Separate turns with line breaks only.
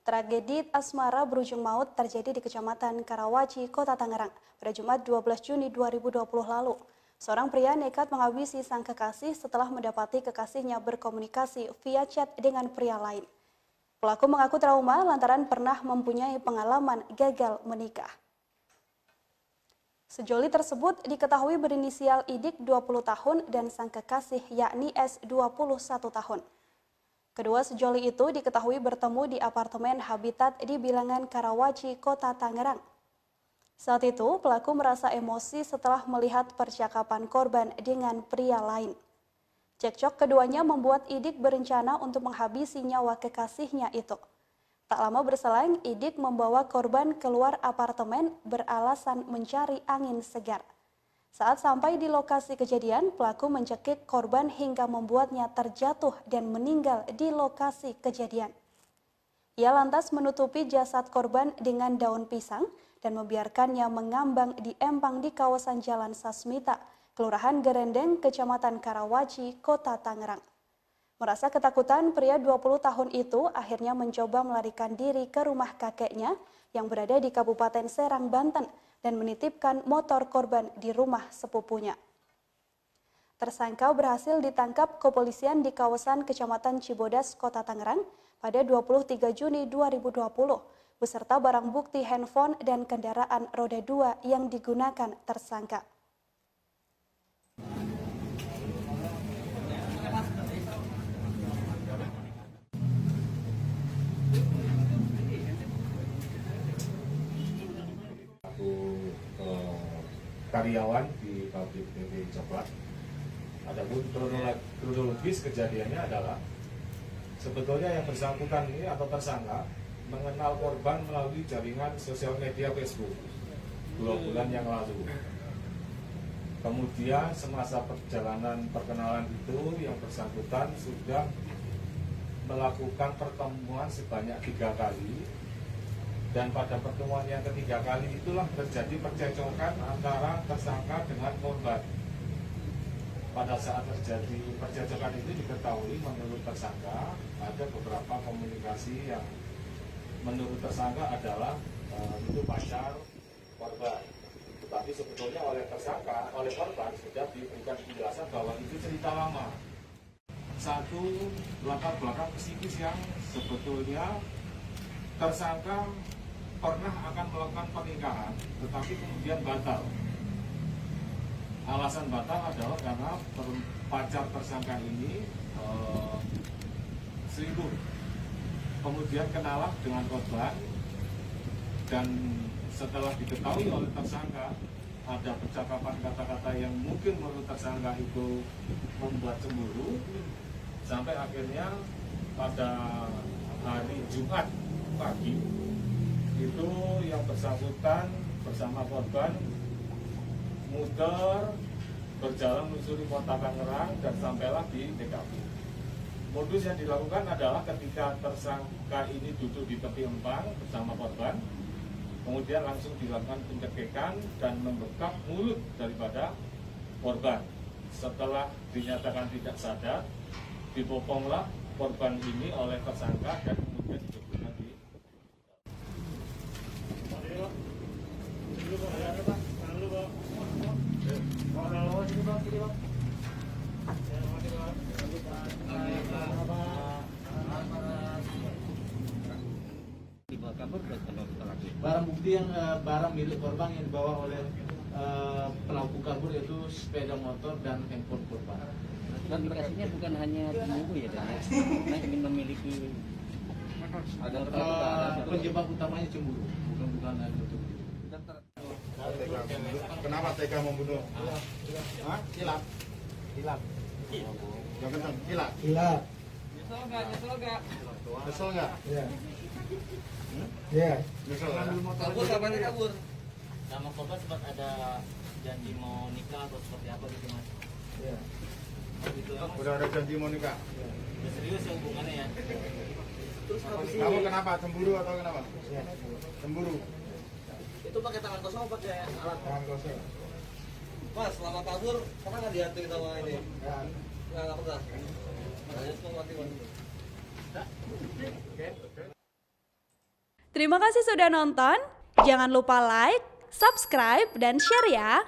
Tragedi asmara berujung maut terjadi di Kecamatan Karawaci, Kota Tangerang pada Jumat 12 Juni 2020 lalu. Seorang pria nekat menghabisi sang kekasih setelah mendapati kekasihnya berkomunikasi via chat dengan pria lain. Pelaku mengaku trauma lantaran pernah mempunyai pengalaman gagal menikah. Sejoli tersebut diketahui berinisial Idik 20 tahun dan sang kekasih yakni S 21 tahun. Kedua sejoli itu diketahui bertemu di apartemen Habitat di Bilangan Karawaci, Kota Tangerang. Saat itu, pelaku merasa emosi setelah melihat percakapan korban dengan pria lain. Cekcok keduanya membuat Idik berencana untuk menghabisi nyawa kekasihnya itu. Tak lama berselang, Idik membawa korban keluar apartemen beralasan mencari angin segar. Saat sampai di lokasi kejadian, pelaku mencekik korban hingga membuatnya terjatuh dan meninggal di lokasi kejadian. Ia lantas menutupi jasad korban dengan daun pisang dan membiarkannya mengambang di empang di kawasan Jalan Sasmita, Kelurahan Gerendeng, Kecamatan Karawaci, Kota Tangerang. Merasa ketakutan, pria 20 tahun itu akhirnya mencoba melarikan diri ke rumah kakeknya yang berada di Kabupaten Serang, Banten, dan menitipkan motor korban di rumah sepupunya. Tersangka berhasil ditangkap kepolisian di kawasan Kecamatan Cibodas, Kota Tangerang pada 23 Juni 2020, beserta barang bukti handphone dan kendaraan roda 2 yang digunakan tersangka.
Karyawan di pabrik PP Coklat. Adapun kronologis kejadiannya adalah sebetulnya yang bersangkutan ini atau tersangka mengenal korban melalui jaringan sosial media Facebook 2 bulan yang lalu. Kemudian semasa perjalanan perkenalan itu yang bersangkutan sudah melakukan pertemuan sebanyak 3 kali. Dan pada pertemuan yang ketiga kali itulah terjadi percekcokan antara tersangka dengan korban. Pada saat terjadi percekcokan itu diketahui menurut tersangka ada beberapa komunikasi yang menurut tersangka adalah itu pacar korban. Tetapi sebetulnya oleh tersangka, oleh korban sudah diberikan penjelasan bahwa itu cerita lama. Satu latar belakang psikis yang sebetulnya tersangka pernah akan melakukan pernikahan, tetapi kemudian batal. Alasan batal adalah karena pacar tersangka ini selingkuh. Kemudian kenalan dengan korban, dan setelah diketahui oleh tersangka ada percakapan kata-kata yang mungkin menurut tersangka itu membuat cemburu, sampai akhirnya pada hari Jumat pagi itu yang bersangkutan bersama korban muter berjalan menyusuri Kota Tangerang dan sampailah di TKP. Modus yang dilakukan adalah ketika tersangka ini duduk di tepi empang bersama korban, kemudian langsung dilakukan pencekikan dan membekap mulut daripada korban. Setelah dinyatakan tidak sadar, diboponglah korban ini oleh tersangka dan kemudian dibekap di
barang bukti yang barang milik korban yang dibawa oleh pelaku kabur yaitu sepeda motor dan handphone korban.
Dan lokasinya bukan hanya cemburu ya, Dan ya. Karena ingin memiliki ada
penyebab utamanya cemburu, bukan hanya itu.
Kenapa tega membunuh?
Hah? Hilap.
Yang kencang, gila.
Nyesel enggak?
Kesel nggak?
Iya.
Kesel ya?
Kabur.
Sama korban sempat ada janji mau nikah atau seperti apa gitu mas?
Iya.
Gitu ya mas?
Udah ada janji mau nikah?
Udah serius ya hubungannya ya? Terus
Kamu kenapa? Cemburu atau kenapa? Cemburu.
itu pakai tangan kosong apa pakai alat?
Tangan kosong.
Mas, selama kabur pernah nggak diatur sama ini? Nggak pernah. Hanya semua mati.
Terima kasih sudah nonton. Jangan lupa like, subscribe, dan share ya.